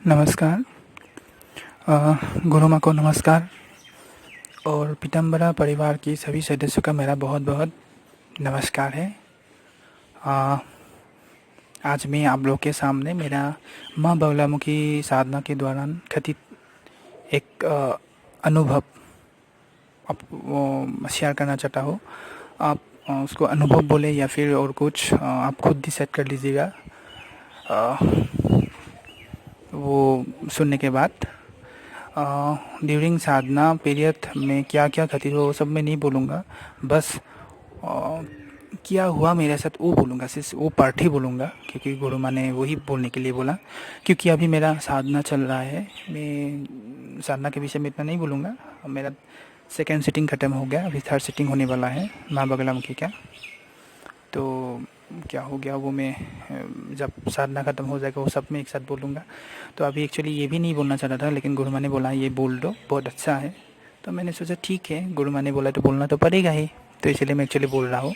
नमस्कार। गुरु माँ को नमस्कार और पीताम्बरा परिवार की सभी सदस्यों का मेरा बहुत बहुत नमस्कार है। आज मैं आप लोग के सामने मेरा माँ बगलामुखी साधना के दौरान घटित एक अनुभव आप शेयर करना चाहता हूँ। आप उसको अनुभव बोले या फिर और कुछ आप खुद डिसाइड कर लीजिएगा वो सुनने के बाद। ड्यूरिंग साधना पीरियड में क्या क्या घटित हुआ वो सब मैं नहीं बोलूँगा, बस क्या हुआ मेरे साथ वो बोलूँगा, सिर्फ वो पार्ट ही बोलूँगा क्योंकि गुरु माँ ने वही बोलने के लिए बोला। क्योंकि अभी मेरा साधना चल रहा है, मैं साधना के विषय में इतना नहीं बोलूँगा। मेरा सेकेंड सिटिंग ख़त्म हो गया, अभी थर्ड सिटिंग होने वाला है माँ बगलामुखी का। तो क्या हो गया वो मैं जब साधना ख़त्म हो जाएगा वो सब मैं एक साथ बोलूँगा। तो अभी एक्चुअली ये भी नहीं बोलना चाहता था, लेकिन गुरु माँ ने बोला ये बोल दो, बहुत अच्छा है। तो मैंने सोचा ठीक है, गुरु माँ ने बोला तो बोलना तो पड़ेगा ही, तो इसलिए मैं एक्चुअली बोल रहा हूँ।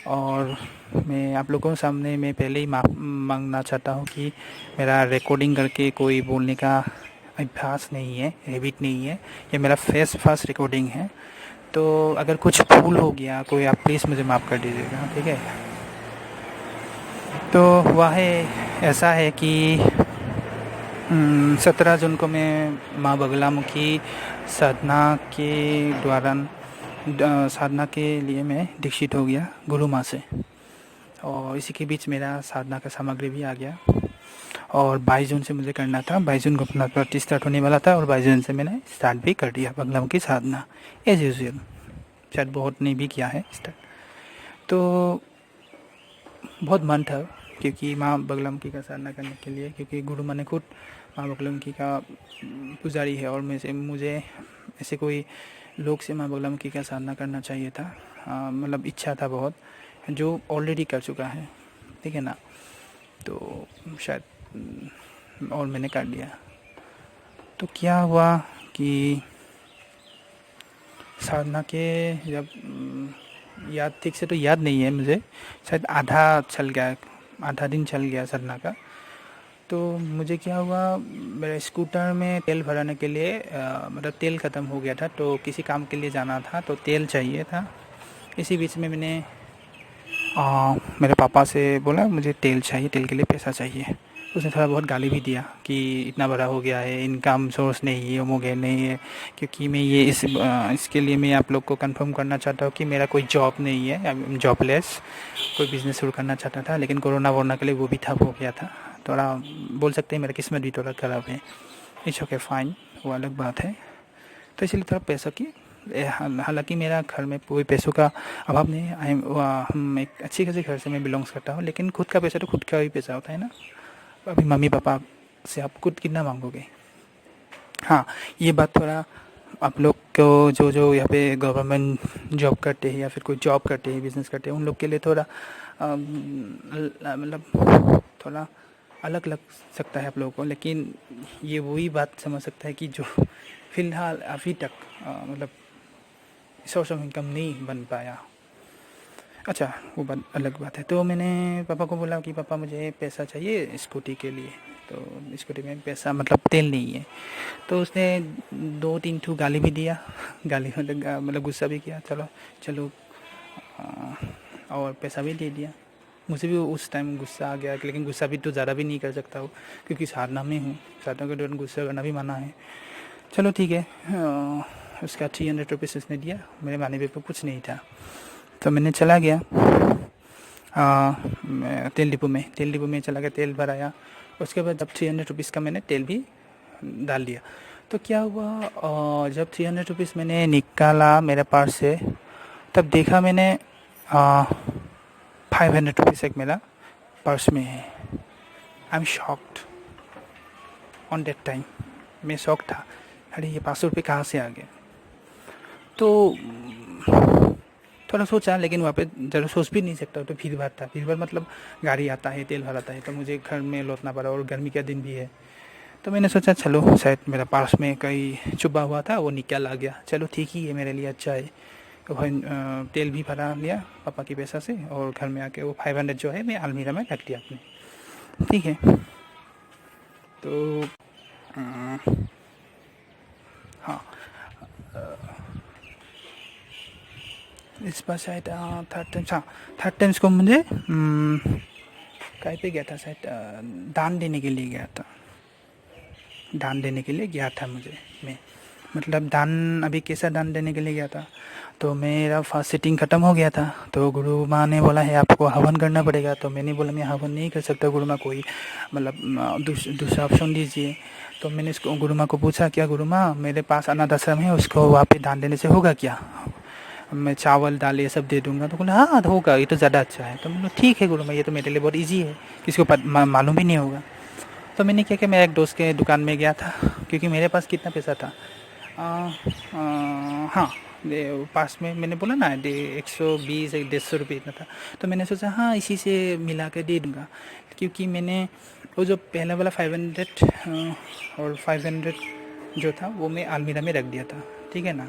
और मैं आप लोगों के सामने मैं पहले ही माफ़ मांगना चाहता हूँ कि मेरा रिकॉर्डिंग करके कोई बोलने का अभ्यास नहीं है, हैबिट नहीं है, ये मेरा फर्स्ट रिकॉर्डिंग है। तो अगर कुछ भूल हो गया कोई, आप प्लीज़ मुझे माफ़ कर दीजिएगा, ठीक है। तो वह ऐसा है कि 17 जून को मैं माँ बगलामुखी साधना के दौरान साधना के लिए मैं दीक्षित हो गया गुरु माँ से। और इसी के बीच मेरा साधना का सामग्री भी आ गया और 22 जून से मुझे करना था। 22 जून को अपना प्रैक्टिस स्टार्ट होने वाला था और 22 जून से मैंने स्टार्ट भी कर दिया बगलामुखी साधना एज यूजुअल। शायद बहुत नहीं भी किया है स्टार्ट। तो बहुत मन था क्योंकि माँ बगलामुखी का साधना करने के लिए, क्योंकि गुरु माँ ने खुद माँ बगलामुखी का पुजारी है और मुझे ऐसे कोई लोग से माँ बगलामुखी का साधना करना चाहिए था। मतलब इच्छा था बहुत, जो ऑलरेडी कर चुका है, ठीक है ना। तो शायद और मैंने कर लिया। तो क्या हुआ कि साधना के जब याद ठीक से तो याद नहीं है मुझे, शायद आधा दिन चल गया साधना का। तो मुझे क्या हुआ, मेरे स्कूटर में तेल भराने के लिए मतलब तेल ख़त्म हो गया था, तो किसी काम के लिए जाना था तो तेल चाहिए था। इसी बीच में मैंने मेरे पापा से बोला मुझे तेल चाहिए, तेल के लिए पैसा चाहिए। उसने थोड़ा बहुत गाली भी दिया कि इतना बड़ा हो गया है, इनकम सोर्स नहीं है, अमोघे नहीं है। क्योंकि मैं ये इसके लिए मैं आप लोग को कंफर्म करना चाहता हूँ कि मेरा कोई जॉब नहीं है, आई एम जॉबलेस। कोई बिज़नेस शुरू करना चाहता था, लेकिन कोरोना वोरोना के लिए वो भी ठप हो गया था। थोड़ा बोल सकते हैं मेरा किस्मत भी थोड़ा ख़राब है। इट्स ओके फाइन, वो अलग बात है। तो इसलिए थोड़ा पैसों की, हालांकि मेरा घर में कोई पैसों का अभाव नहीं है। हम एक अच्छी खासी घर से मैं बिलोंग्स करता हूँ, लेकिन खुद का पैसा तो खुद का ही पैसा होता है ना। अभी मम्मी पापा से आप खुद कितना मांगोगे। हाँ, ये बात थोड़ा आप लोग को जो जो यहाँ पे गवर्नमेंट जॉब करते हैं या फिर कोई जॉब करते हैं, बिजनेस करते हैं, उन लोग के लिए थोड़ा मतलब थोड़ा अलग लग सकता है आप लोगों को, लेकिन ये वही बात समझ सकता है कि जो फ़िलहाल अभी तक मतलब सोर्स ऑफ इनकम नहीं बन पाया। अच्छा, वो बात अलग बात है। तो मैंने पापा को बोला कि पापा मुझे पैसा चाहिए स्कूटी के लिए। तो स्कूटी में पैसा मतलब तेल नहीं है। तो उसने 2-3 ठू गाली भी दिया। गाली मतलब गुस्सा भी किया। चलो चलो और पैसा भी दे दिया। मुझे भी उस टाइम गुस्सा आ गया, लेकिन गुस्सा भी तो ज़्यादा भी नहीं कर सकता हूँ क्योंकि साधना में हूँ। साधना के दौरान गुस्सा करना भी मना है। चलो ठीक है। उसका 300 रुपीज़ उसने दिया। मेरे मानी पे कुछ नहीं था, तो मैंने चला गया तेल डिपो में चला गया, तेल भराया। उसके बाद जब 300 रुपीज़ का मैंने तेल भी डाल दिया। तो क्या हुआ, जब 300 रुपीज़ मैंने निकाला मेरे पर्स से, तब देखा मैंने 500 रुपीज़ एक मेरा पर्स में है। I am shocked on that time. मैं शॉक था, अरे ये 500 रुपये कहाँ से आ गए। तो थोड़ा सोचा, लेकिन वहाँ पे ज़रा सोच भी नहीं सकता। तो भीड़ भाड़ था, भीड़ भाड़ मतलब गाड़ी आता है, तेल भराता है, तो मुझे घर में लौटना पड़ा और गर्मी का दिन भी है। तो मैंने सोचा चलो शायद मेरा पास में कहीं छुपा हुआ था, वो निकल आ गया। चलो ठीक ही है, मेरे लिए अच्छा है। तो भाई तेल भी भरा लिया पापा की पैसा से, और घर में आके वो 500 जो है मैं अलमीरा में रख दिया अपने, ठीक है। तो अम, हाँ, इस बार शायद थर्ड टाइम्स, हाँ थर्ड टाइम्स को मुझे कहीं पे गया था शायद, दान देने के लिए गया था। दान देने के लिए गया था मैं मतलब दान, अभी कैसा दान देने के लिए गया था, तो मेरा फर्स्ट सिटिंग ख़त्म हो गया था। तो गुरु माँ ने बोला है आपको हवन करना पड़ेगा। तो मैंने बोला मैं हवन नहीं कर सकता गुरु माँ, कोई मतलब दूसरा ऑप्शन दीजिए। तो मैंने इसको गुरु माँ को पूछा, क्या गुरु माँ मेरे पास अनाथ आश्रम है, उसको वहाँ पे दान देने से होगा क्या, मैं चावल दाल ये सब दे दूंगा। तो बोला हाँ होगा, ये तो ज़्यादा अच्छा है। तो मैंने बोला ठीक है गुरु माँ, ये तो मेरे लिए बहुत ईजी है, किसी को मालूम भी नहीं होगा। तो मैंने क्या किया, मैं एक दोस्त के दुकान में गया था, क्योंकि मेरे पास कितना पैसा था, हाँ पास में मैंने बोला ना 120 150 रुपये इतना था। तो मैंने सोचा हाँ इसी से मिला कर दे दूँगा, क्योंकि मैंने वो जो पहला वाला 500 और 500 जो था वो मैं अलमीरा में रख दिया था, ठीक है ना।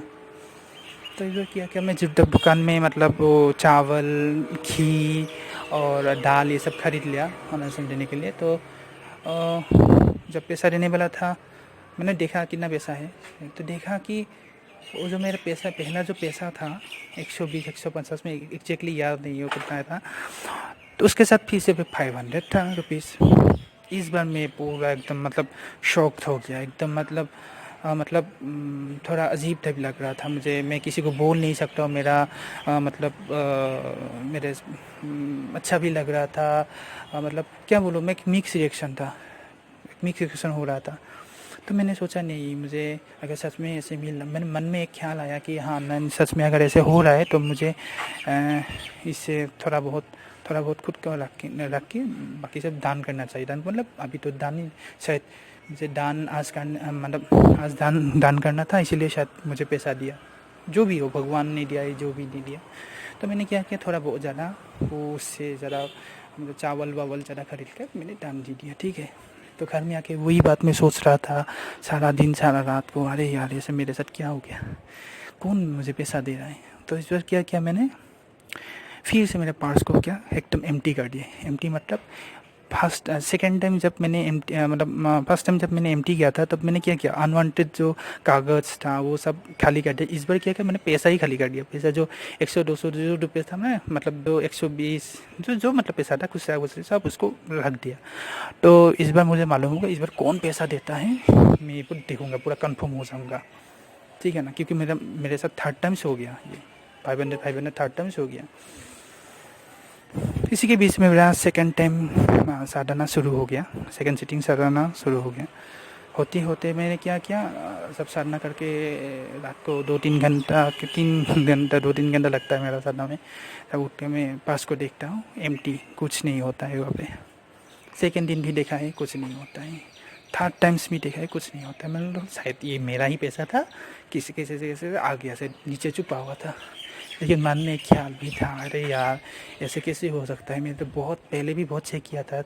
तो ये किया क्या, मैं जब दुकान में मतलब वो चावल घी और दाल ये सब खरीद लिया अनशन देने के लिए। तो जब पैसा देने वाला था, मैंने देखा कितना पैसा है। तो देखा कि वो जो मेरा पैसा, पहला जो पैसा था 120 150 में एग्जैक्टली याद नहीं है वो कितना था, तो उसके साथ फिर से 500 था रुपीज़। इस बार मैं पूरा एकदम मतलब शॉक हो गया एकदम, मतलब थोड़ा अजीब टाइप लग रहा था मुझे। मैं किसी को बोल नहीं सकता हूँ, मेरा मेरे अच्छा भी लग रहा था, मतलब क्या बोलूँ मैं, मिक्स रिएक्शन था, मिक्स रिएक्शन हो रहा था। तो मैंने सोचा नहीं, मुझे अगर सच में ऐसे मिल, मेरे मन में एक ख्याल आया कि हाँ मैं सच में अगर ऐसे हो रहा है तो मुझे इससे थोड़ा बहुत खुद को रख के बाकी सब दान करना चाहिए। दान मतलब अभी तो दान ही शायद मुझे दान आज करना, मतलब आज दान करना था, इसीलिए शायद मुझे पैसा दिया, जो भी हो भगवान ने दिया है, जो भी नहीं दिया। तो मैंने क्या किया, थोड़ा बहुत ज़्यादा वो उससे ज़रा मतलब चावल वावल ज़्यादा खरीद कर मैंने दान दे दिया, ठीक है। तो घर में आके वही बात मैं सोच रहा था सारा दिन सारा रात को, अरे यार ये सब मेरे साथ क्या हो गया, कौन मुझे पैसा दे रहा है। तो इस बार क्या किया मैंने, फिर से मेरे पर्स को क्या एकदम एम्प्टी कर दिया। एम्प्टी मतलब सेकेंड टाइम जब मैंने मतलब फर्स्ट टाइम जब मैंने एम्प्टी किया था तब मैंने क्या किया, अनवांटेड जो कागज़ था वो सब खाली कर दिया। इस बार क्या किया मैंने, पैसा ही खाली कर दिया। पैसा जो 100 200 जो रुपये था ना, मतलब जो 120 जो मतलब पैसा था कुछ सब उसको रख दिया। तो इस बार मुझे मालूम होगा, इस बार कौन पैसा देता है मैं ये देखूँगा, पूरा कंफर्म हो जाऊँगा, ठीक है ना। क्योंकि मेरे साथ थर्ड टाइम्स हो गया ये, 500 थर्ड टाइम्स हो गया। इसी के बीच में मेरा सेकंड टाइम साधना शुरू हो गया, सेकंड सिटिंग साधना शुरू हो गया। होते होते मैंने क्या किया, सब साधना करके रात को 2-3 घंटा 2-3 घंटा लगता है मेरा साधना में। तब उठ के मैं पास को देखता हूँ, एम्प्टी, कुछ नहीं होता है वहाँ पे। सेकेंड दिन भी देखा है, कुछ नहीं होता है। थर्ड टाइम्स भी देखा है, कुछ नहीं होता है। मैंने बोला शायद ये मेरा ही पैसा था, किसी कैसे आ गया से नीचे छुपा हुआ था। लेकिन मन में एक ख्याल भी था, अरे यार ऐसे कैसे हो सकता है, मैंने तो बहुत पहले भी बहुत चेक किया था,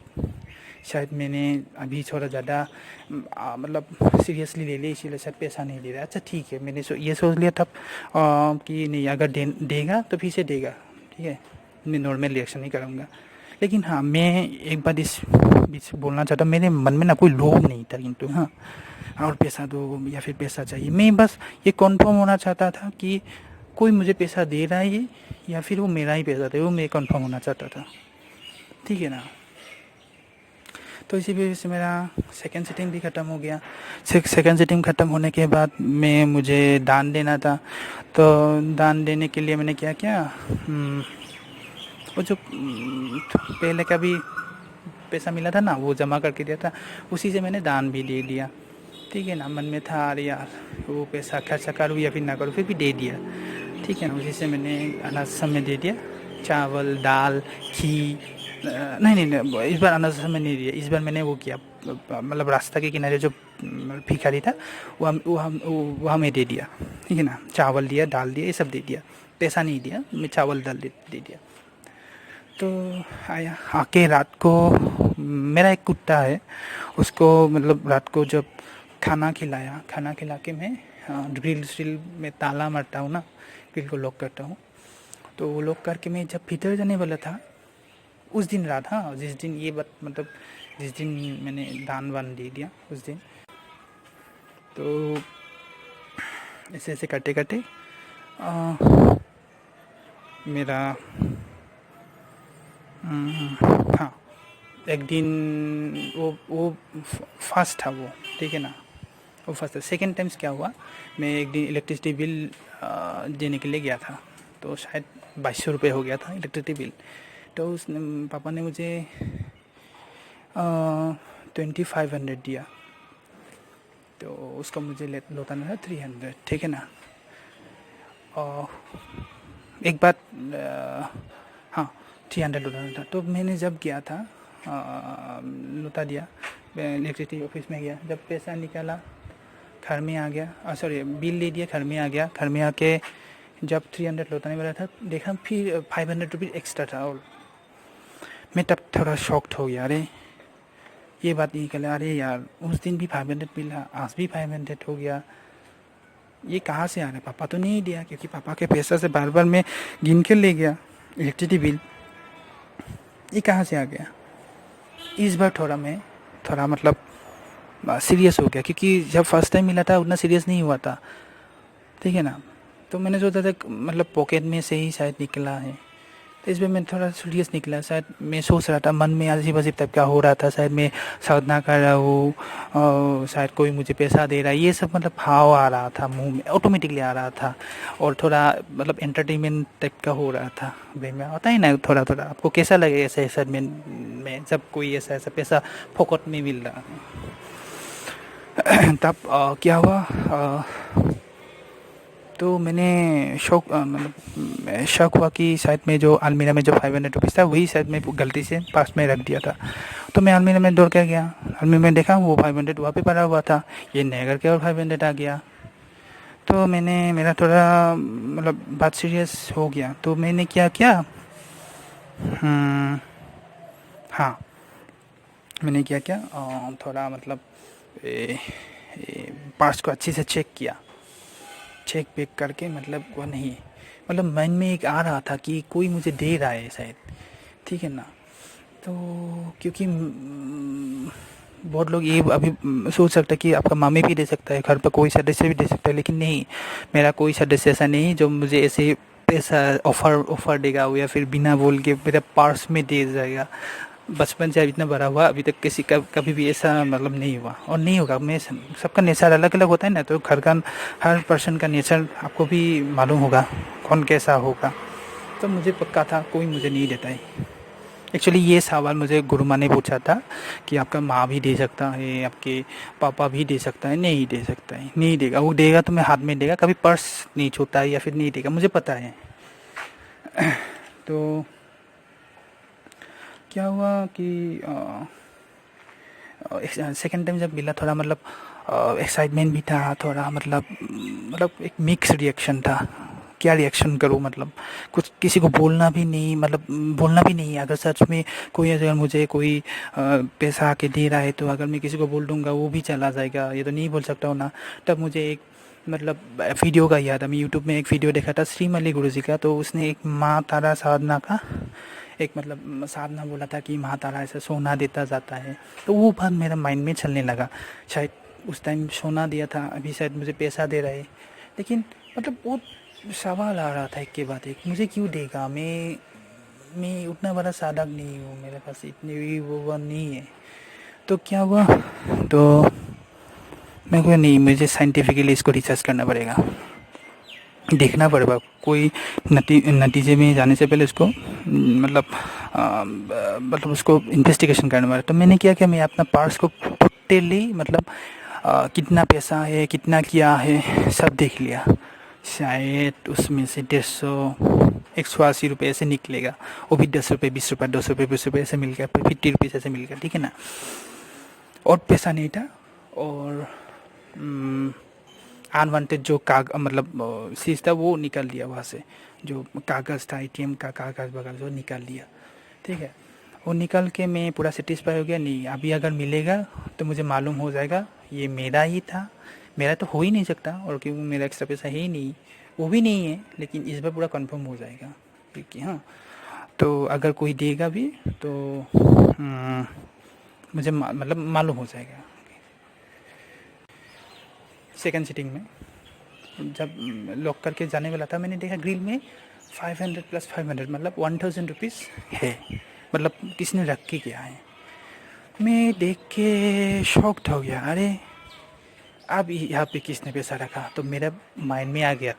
शायद मैंने अभी थोड़ा ज़्यादा मतलब सीरियसली ले लिया, इसीलिए शायद पैसा नहीं दे रहा। अच्छा ठीक है, मैंने ये सोच लिया तब कि नहीं, अगर देगा तो फिर से देगा, ठीक है, मैं नॉर्मल रिएक्शन नहीं करूँगा। लेकिन हाँ मैं एक बात इस बीच बोलना चाहता हूँ, मेरे मन में ना कोई लोभ नहीं था, किंतु हाँ और पैसा दो या फिर पैसा चाहिए, मैं बस ये कन्फर्म होना चाहता था कि कोई मुझे पैसा दे रहा है ये, या फिर वो मेरा ही पैसा था, वो मैं कंफर्म होना चाहता था, ठीक है ना। तो इसी वजह से मेरा सेकंड सिटिंग भी ख़त्म हो गया। सेकंड सिटिंग ख़त्म होने के बाद में मुझे दान देना था। तो दान देने के लिए मैंने क्या किया, वो जो पहले का भी पैसा मिला था ना वो जमा करके दिया था, उसी से मैंने दान भी दे दिया, ठीक है ना। मन में था अरे यार वो पैसा खर्चा करूँ या फिर ना करूँ, फिर भी दे दिया, ठीक है ना। उसी से मैंने अनाथ आश्रम में दे दिया, चावल दाल घी। नहीं, इस बार अनाथ आश्रम में नहीं दिया, इस बार मैंने वो किया, मतलब रास्ता के किनारे जो भिखारी था वो हमें दे दिया, ठीक है ना। चावल दिया, दाल दिया, ये सब दे दिया, पैसा नहीं दिया, मैं चावल दाल दे दिया। तो आया आके रात को, मेरा एक कुत्ता है, उसको मतलब रात को जब खाना खिला के मैं ग्रिल में ताला मारता हूँ ना, ग्रिल को लॉक करता हूँ। तो वो लॉक करके मैं जब भीतर जाने वाला था उस दिन रात, हाँ जिस दिन ये बात मतलब जिस दिन मैंने दान वान दे दिया उस दिन तो ऐसे ऐसे करते करते मेरा हाँ, एक दिन वो फास्ट था वो, ठीक है ना, वो फर्स्ट था। सेकेंड टाइम्स क्या हुआ, मैं एक दिन इलेक्ट्रिसिटी बिल देने के लिए गया था, तो शायद 2200 रुपये हो गया था इलेक्ट्रिसिटी बिल। तो उस पापा ने मुझे 2500 दिया, तो उसका मुझे लौटाना था 300, ठीक है ना। और एक बात हाँ, 300 लौटाना था। तो मैंने जब गया था लौटा दिया, इलेक्ट्रिसिटी ऑफिस में गया, जब पैसा निकाला घर में आ गया, सॉरी बिल ले दिया, घर में आ गया। घर में आके जब 300 लौटाने वाला था, देखा फिर 500 रुपीज़ एक्स्ट्रा था। और मैं तब थोड़ा शॉक्ड हो गया, अरे ये बात नहीं निकला, अरे यार उस दिन भी 500 मिला, आज भी 500 हो गया, ये कहाँ से आ रहा है? पापा तो नहीं दिया, क्योंकि पापा के पैसा से बार बार मैं गिन के ले गया इलेक्ट्रिसिटी बिल, ये कहाँ से आ गया? इस बार थोड़ा मतलब सीरियस हो गया, क्योंकि जब फर्स्ट टाइम मिला था उतना सीरियस नहीं हुआ था, ठीक है ना। तो मैंने सोचा था मतलब पॉकेट में से ही शायद निकला है, तो इस बार मैं थोड़ा सीरियस निकला। शायद मैं सोच रहा था, मन में अजीब अजीब टाइप का हो रहा था, शायद मैं साधना कर रहा हूँ और शायद कोई मुझे पैसा दे रहा है, ये सब मतलब भाव आ रहा था मुंह में, ऑटोमेटिकली आ रहा था। और थोड़ा मतलब एंटरटेनमेंट टाइप का हो रहा था ब्रेन में, होता ही ना थोड़ा थोड़ा। आपको कैसा लगे ऐसे एक्साइटमेंट में, जब कोई ऐसा ऐसा पैसा फोकट में मिल रहा है? तब क्या हुआ, तो मैंने शक हुआ कि शायद मैं जो अलमीरा में जो 500 रुपीज़ था, वही शायद मैं गलती से पास में रख दिया था। तो मैं अलमीरा में दौड़ कर गया, अलमीरा में देखा वो 500 वहाँ पे पड़ा हुआ था, ये नहीं करके और 500 आ गया। तो मेरा थोड़ा मतलब बात सीरियस हो गया। तो मैंने क्या किया, हाँ, मैंने क्या थोड़ा मतलब पार्ट्स को अच्छे से चेक किया, चेक वेक करके, मतलब वो नहीं, मतलब मन में एक आ रहा था कि कोई मुझे दे रहा है शायद, ठीक है ना। तो क्योंकि बहुत लोग ये अभी सोच सकता है कि आपका मामी भी दे सकता है, घर पर कोई सदस्य भी दे सकता है, लेकिन नहीं, मेरा कोई सदस्य ऐसा नहीं जो मुझे ऐसे पैसा ऑफर देगा, या फिर बिना बोल के मेरा पर्स में दे जाएगा। बचपन से अब इतना बड़ा हुआ, अभी तक किसी का कभी भी ऐसा मतलब नहीं हुआ और नहीं होगा। मैं सबका नेचर अलग अलग होता है ना, तो घर का हर पर्सन का नेचर आपको भी मालूम होगा कौन कैसा होगा। तो मुझे पक्का था कोई मुझे नहीं देता है। एक्चुअली ये सवाल मुझे गुरु माँ ने पूछा था कि आपका माँ भी दे सकता है, आपके पापा भी दे सकता है, नहीं दे सकता है, नहीं देगा। वो देगा तो मैं हाथ में देगा, कभी पर्स नहीं छूता है या फिर नहीं देगा, मुझे पता है। तो क्या हुआ कि सेकेंड टाइम जब मिला, थोड़ा मतलब एक्साइटमेंट भी था, थोड़ा मतलब एक मिक्स रिएक्शन था। क्या रिएक्शन करूँ, मतलब कुछ किसी को बोलना भी नहीं, मतलब बोलना भी नहीं। अगर सच में कोई अगर मुझे कोई पैसा आके दे रहा है, तो अगर मैं किसी को बोल दूंगा वो भी चला जाएगा, ये तो नहीं बोल सकता हूँ ना। तब मुझे एक मतलब वीडियो का याद है, मैं यूट्यूब में एक वीडियो देखा था श्रीमली गुरु जी का, तो उसने एक माँ तारा साधना का एक मतलब साधना बोला था कि माँ तारा ऐसा सोना देता जाता है। तो वो बात मेरा माइंड में चलने लगा, शायद उस टाइम सोना दिया था, अभी शायद मुझे पैसा दे रहा है। लेकिन मतलब वो सवाल आ रहा था एक के बाद एक, मुझे क्यों देगा? मैं उतना बड़ा साधक नहीं हूँ, मेरे पास इतनी भी वो नहीं है। तो क्या हुआ, तो मैं को नहीं, मुझे साइंटिफिकली इसको रिसर्च करना पड़ेगा, देखना पड़ेगा। कोई नतीजे में जाने से पहले उसको मतलब उसको इन्वेस्टिगेशन करना पड़ेगा। तो मैंने क्या किया, मैं अपना पार्ट्स को टोटली मतलब कितना पैसा है, कितना क्या है, सब देख लिया। शायद उसमें से 180 रुपये ऐसे निकलेगा, वो भी 10 रुपये, 20 रुपये, 2 रुपये, 20 रुपये ऐसे मिल गया, 50 रुपीज़ ऐसे मिल गया, ठीक है ना। और पैसा नहीं था, और अनवांटेड जो मतलब चीज़ था वो निकाल दिया वहाँ से, जो कागज़ था एटीएम का कागज़ वगैरह जो निकाल लिया, ठीक है। वो निकल के मैं पूरा सेटिस्फाई हो गया। नहीं, अभी अगर मिलेगा तो मुझे मालूम हो जाएगा ये मेरा ही था, मेरा तो हो ही नहीं सकता, और क्योंकि मेरा एक्स्ट्रा पैसा है ही नहीं, वो भी नहीं है, लेकिन इस बार पूरा कंफर्म हो जाएगा, क्योंकि हाँ, तो अगर कोई देगा भी तो मुझे मतलब मालूम हो जाएगा। सेकंड सीटिंग में जब लॉक करके जाने वाला था, मैंने देखा ग्रिल में 500 + 500 मतलब 1000 रुपीज़ है, मतलब किसने रख के किया है। मैं देख के शॉक्ड हो गया, अरे अब यहाँ पे किसने पैसा रखा। तो मेरा माइंड में आ गया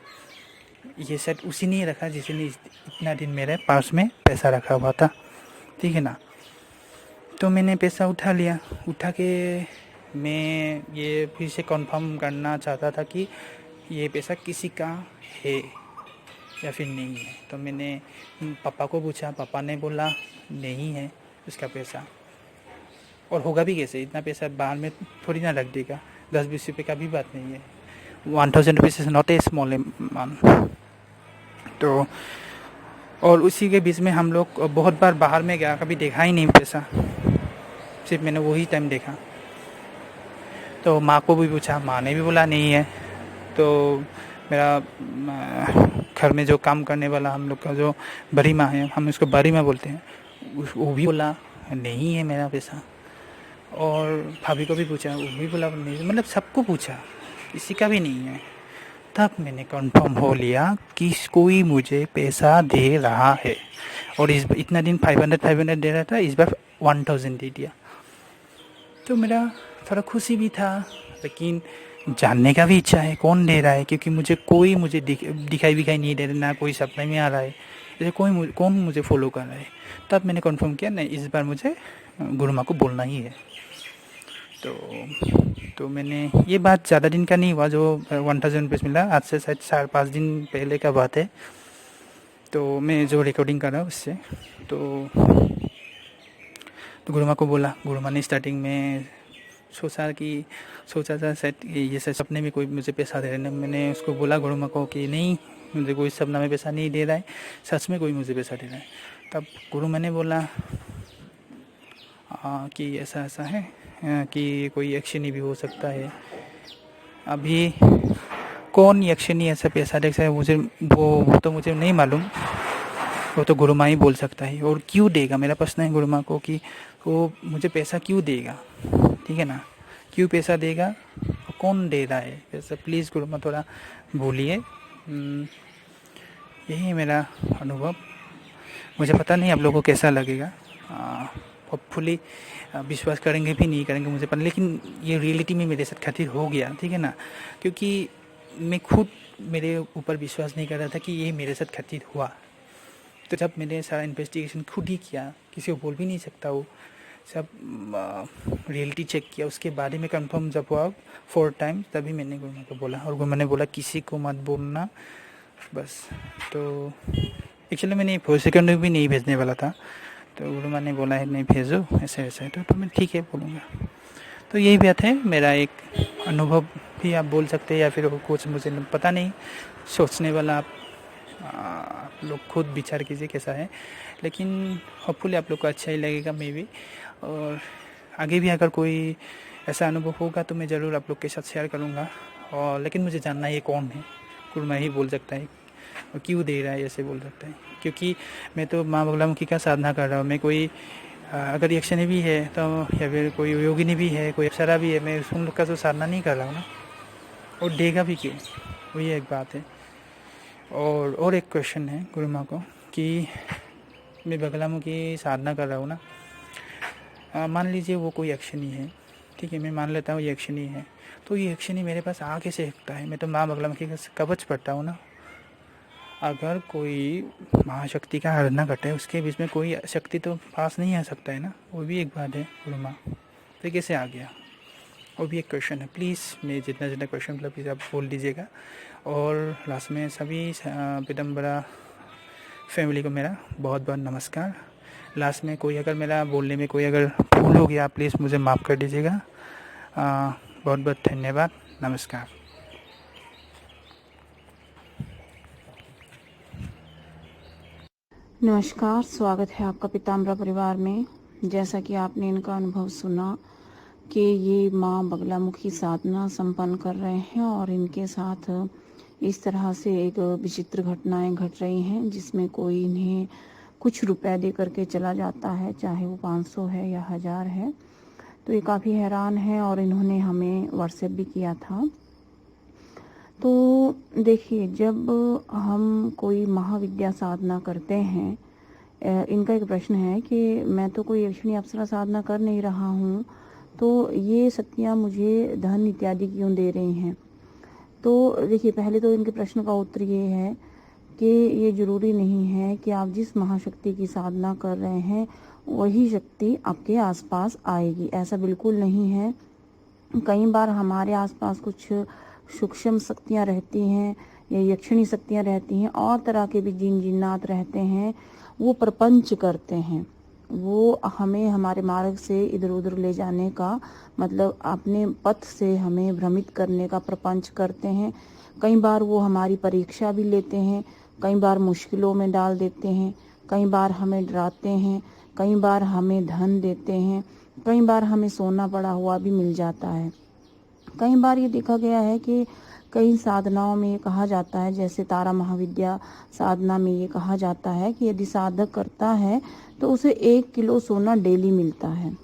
ये शायद उसी ने रखा जिसने इतना दिन मेरे पर्स में पैसा रखा हुआ था, ठीक है ना। तो मैंने पैसा उठा लिया, उठा के मैं ये फिर से कंफर्म करना चाहता था कि ये पैसा किसी का है या फिर नहीं है। तो मैंने पापा को पूछा, पापा ने बोला नहीं है उसका पैसा, और होगा भी कैसे, इतना पैसा बाहर में थोड़ी ना रख देगा, 10-20 रुपये का भी बात नहीं है। 1000 rupees is not a small amount. तो और उसी के बीच में हम लोग बहुत बार बाहर में गया, कभी देखा ही नहीं पैसा, सिर्फ मैंने वही टाइम देखा। तो माँ को भी पूछा, माँ ने भी बोला नहीं है। तो मेरा घर में जो काम करने वाला हम लोग का जो बड़ी माँ है, हम उसको बड़ी माँ बोलते हैं, वो भी बोला नहीं है मेरा पैसा। और भाभी को भी पूछा, वो भी बोला नहीं, मतलब सबको पूछा, किसी का भी नहीं है। तब मैंने कंफर्म हो लिया कि कोई मुझे पैसा दे रहा है। और इस इतना दिन 500 दे रहा था, इस बार 1000 दे दिया। तो मेरा थोड़ा खुशी भी था, लेकिन जानने का भी इच्छा है कौन दे रहा है, क्योंकि मुझे दिखाई विखाई नहीं दे रहा, ना कोई सपने में आ रहा है, जैसे कौन मुझे फॉलो कर रहा है। तब मैंने कंफर्म किया नहीं, इस बार मुझे गुरु माँ को बोलना ही है। तो मैंने ये बात ज़्यादा दिन का नहीं हुआ जो 1000 रुपीज़ मिला, आज से शायद 4-5 दिन पहले का बात है। तो मैं जो रिकॉर्डिंग कर रहा हूँ उससे, तो गुरु माँ को बोला। गुरु माँ ने स्टार्टिंग में सोचा था शायद ये सपने में कोई मुझे पैसा दे रहा है। मैंने उसको बोला गुरु माँ को कि नहीं, मुझे कोई सपना में पैसा नहीं दे रहा है, सच में कोई मुझे पैसा दे रहा है। तब गुरु माँ ने बोला कि ऐसा है कि कोई यक्षिणी भी हो सकता है। अभी कौन यक्षिणी ऐसा पैसा दे सकता है, मुझे वो तो मुझे नहीं मालूम, वो तो गुरु माँ ही बोल सकता है। और क्यों देगा, मेरा प्रश्न है गुरु माँ को कि वो मुझे पैसा क्यों देगा, ठीक है ना, क्यों पैसा देगा, कौन दे रहा है पैसा, प्लीज़ गुरु माँ थोड़ा बोलिए। यही मेरा अनुभव। मुझे पता नहीं आप लोगों को कैसा लगेगा, होपफुली विश्वास करेंगे भी नहीं करेंगे मुझे पता, लेकिन ये रियलिटी में मेरे साथ खातिर हो गया, ठीक है ना। क्योंकि मैं खुद मेरे ऊपर विश्वास नहीं कर रहा था कि ये मेरे साथ खातिर हुआ। तो जब मैंने सारा इन्वेस्टिगेशन खुद ही किया, किसी को बोल भी नहीं सकता, वो सब रियलिटी चेक किया, उसके बारे में कंफर्म जब हुआ 4 टाइम, तभी मैंने गुरु माँ को बोला। और गुरु माँ ने बोला किसी को मत बोलना बस। तो एक्चुअली मैंने वॉइस रिकॉर्ड भी नहीं भेजने वाला था, तो गुरु माँ ने बोला है नहीं भेजो, ऐसे ऐसे, तो मैं ठीक है बोलूँगा। तो यही बात है, मेरा एक अनुभव भी आप बोल सकते हैं, या फिर कुछ मुझे पता नहीं, सोचने वाला आप लोग खुद विचार कीजिए कैसा है। लेकिन होपफुली आप लोग को अच्छा ही लगेगा मे बी। और आगे भी अगर कोई ऐसा अनुभव होगा तो मैं ज़रूर आप लोग के साथ शेयर करूँगा। और लेकिन मुझे जानना है कोन है, गुरु माँ ही बोल सकता है, और क्यों दे रहा है ऐसे बोल सकता है। क्योंकि मैं तो माँ बगलामुखी का साधना कर रहा हूँ, मैं कोई अगर यक्षिणी भी है तो, या फिर कोई योगिनी भी है, कोई अप्सरा भी है, मैं उन लोग का तो साधना नहीं कर रहा हूँ ना, और देगा भी क्यों, वही एक बात है। और एक क्वेश्चन है गुरु माँ को कि मैं बगलामुखी साधना कर रहा हूँ ना, मान लीजिए वो कोई यक्षिणी है, ठीक है, मैं मान लेता हूँ यक्षिणी है, तो ये यक्षिणी मेरे पास आ कैसे सकता है, मैं तो माँ बगलामुखी का कवच पढ़ता हूँ ना। अगर कोई महाशक्ति का आराधना करता है, उसके बीच में कोई शक्ति तो पास नहीं आ सकता है ना, वो भी एक बात है गुरु माँ, तो कैसे आ गया, वो भी एक क्वेश्चन है। प्लीज़ मैं जितना क्वेश्चन मतलब प्लीज़ आप बोल दीजिएगा। और लास्ट में सभी पीताम्बरा फैमिली को मेरा बहुत बहुत नमस्कार। लास्ट में कोई अगर मेरा बोलने में कोई अगर भूल हो गया, प्लीज़ मुझे माफ़ कर दीजिएगा। बहुत बहुत धन्यवाद, नमस्कार। नमस्कार, स्वागत है आपका पीताम्बरा परिवार में। जैसा कि आपने इनका अनुभव सुना कि ये माँ बगलामुखी साधना संपन्न कर रहे हैं, और इनके साथ इस तरह से एक विचित्र घटनाएं घट रही हैं, जिसमें कोई इन्हें कुछ रुपए दे करके चला जाता है, चाहे वो 500 है या 1000 है। तो ये काफ़ी हैरान है, और इन्होंने हमें व्हाट्सएप भी किया था तो देखिए, जब हम कोई महाविद्या साधना करते हैं, इनका एक प्रश्न है कि मैं तो कोई यक्षिणी अप्सरा साधना कर नहीं रहा हूँ, तो ये शक्तियाँ मुझे धन इत्यादि क्यों दे रही हैं। तो देखिए, पहले तो इनके प्रश्न का उत्तर ये है कि ये ज़रूरी नहीं है कि आप जिस महाशक्ति की साधना कर रहे हैं वही शक्ति आपके आसपास आएगी, ऐसा बिल्कुल नहीं है। कई बार हमारे आसपास कुछ सूक्ष्म शक्तियाँ रहती हैं या यक्षिणी शक्तियाँ रहती हैं, और तरह के भी जिन जिन्नात रहते हैं, वो प्रपंच करते हैं। वो हमें हमारे मार्ग से इधर उधर ले जाने का, मतलब अपने पथ से हमें भ्रमित करने का प्रपंच करते हैं। कई बार वो हमारी परीक्षा भी लेते हैं, कई बार मुश्किलों में डाल देते हैं, कई बार हमें डराते हैं, कई बार हमें धन देते हैं, कई बार हमें सोना पड़ा हुआ भी मिल जाता है। कई बार ये देखा गया है कि कई साधनाओं में ये कहा जाता है, जैसे तारा महाविद्या साधना में ये कहा जाता है कि यदि साधक करता है तो उसे 1 किलो सोना डेली मिलता है।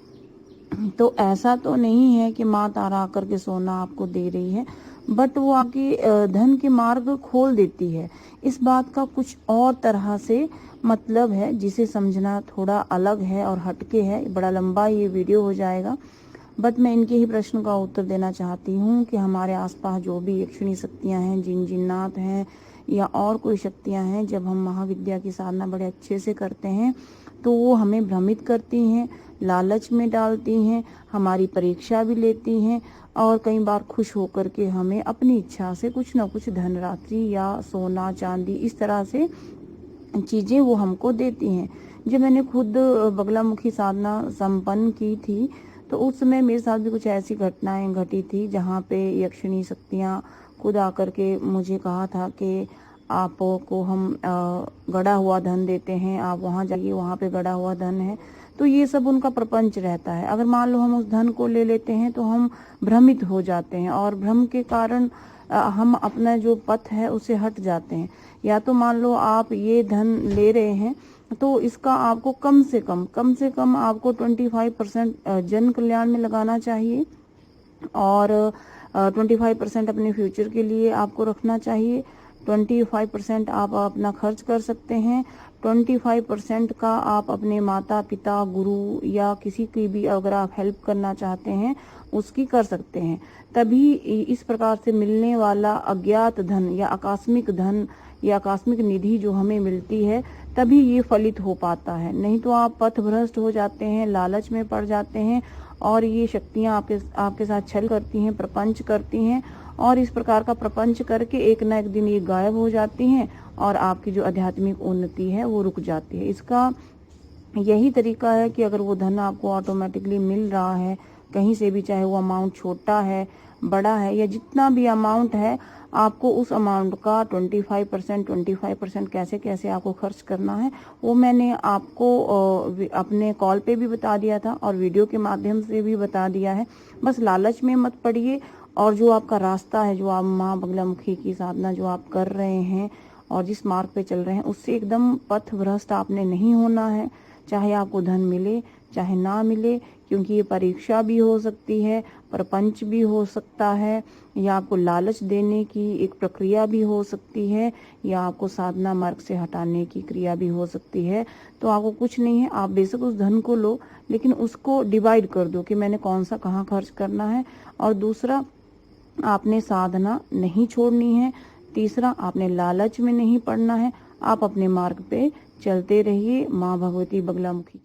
तो ऐसा तो नहीं है कि माँ तारा आकर के सोना आपको दे रही है, बट वो आपकी धन के मार्ग खोल देती है। इस बात का कुछ और तरह से मतलब है, जिसे समझना थोड़ा अलग है और हटके है। बड़ा लंबा ये वीडियो हो जाएगा, बट मैं इनके ही प्रश्न का उत्तर देना चाहती हूँ कि हमारे आसपास जो भी यक्षिणी शक्तियाँ हैं, जिन जिन्नात हैं या और कोई शक्तियाँ हैं, जब हम महाविद्या की साधना बड़े अच्छे से करते हैं तो वो हमें भ्रमित करती हैं, लालच में डालती हैं, हमारी परीक्षा भी लेती हैं, और कई बार खुश होकर के हमें अपनी इच्छा से कुछ ना कुछ धनराशि या सोना चांदी इस तरह से चीज़ें वो हमको देती हैं। जब मैंने खुद बगलामुखी साधना संपन्न की थी तो उस समय मेरे साथ भी कुछ ऐसी घटनाएं घटी थी, जहाँ पे यक्षिणी शक्तियाँ खुद आकर के मुझे कहा था कि आपको हम गड़ा हुआ धन देते हैं, आप वहाँ जाइए, वहाँ पे गड़ा हुआ धन है। तो ये सब उनका प्रपंच रहता है। अगर मान लो हम उस धन को ले लेते हैं तो हम भ्रमित हो जाते हैं, और भ्रम के कारण हम अपना जो पथ है उसे हट जाते हैं। या तो मान लो आप ये धन ले रहे हैं तो इसका आपको कम से कम आपको 25% जन कल्याण में लगाना चाहिए, और 25% अपने फ्यूचर के लिए आपको रखना चाहिए। 25% आप अपना खर्च कर सकते हैं। 25% का आप अपने माता पिता, गुरु या किसी की भी अगर आप हेल्प करना चाहते हैं उसकी कर सकते हैं। तभी इस प्रकार से मिलने वाला अज्ञात धन या आकस्मिक धन या आकस्मिक निधि जो हमें मिलती है, तभी ये फलित हो पाता है। नहीं तो आप पथ भ्रष्ट हो जाते हैं, लालच में पड़ जाते हैं, और ये शक्तियाँ आपके साथ छल करती हैं, प्रपंच करती हैं, और इस प्रकार का प्रपंच करके एक ना एक दिन ये गायब हो जाती हैं, और आपकी जो आध्यात्मिक उन्नति है वो रुक जाती है। इसका यही तरीका है कि अगर वो धन आपको ऑटोमेटिकली मिल रहा है कहीं से भी, चाहे वो अमाउंट छोटा है, बड़ा है, या जितना भी अमाउंट है, आपको उस अमाउंट का 25% कैसे कैसे आपको खर्च करना है वो मैंने आपको अपने कॉल पे भी बता दिया था और वीडियो के माध्यम से भी बता दिया है। बस लालच में मत पड़िए, और जो आपका रास्ता है, जो आप माँ बगलामुखी की साधना जो आप कर रहे हैं और जिस मार्ग पे चल रहे हैं, उससे एकदम पथ भ्रष्ट आपने नहीं होना है। चाहे आपको धन मिले चाहे ना मिले, क्योंकि ये परीक्षा भी हो सकती है, प्रपंच भी हो सकता है, या आपको लालच देने की एक प्रक्रिया भी हो सकती है, या आपको साधना मार्ग से हटाने की क्रिया भी हो सकती है। तो आपको कुछ नहीं है, आप बेशक उस धन को लो, लेकिन उसको डिवाइड कर दो कि मैंने कौन सा कहाँ खर्च करना है। और दूसरा, आपने साधना नहीं छोड़नी है। तीसरा, आपने लालच में नहीं पड़ना है। आप अपने मार्ग पे चलते रहिए। माँ भगवती बगलामुखी।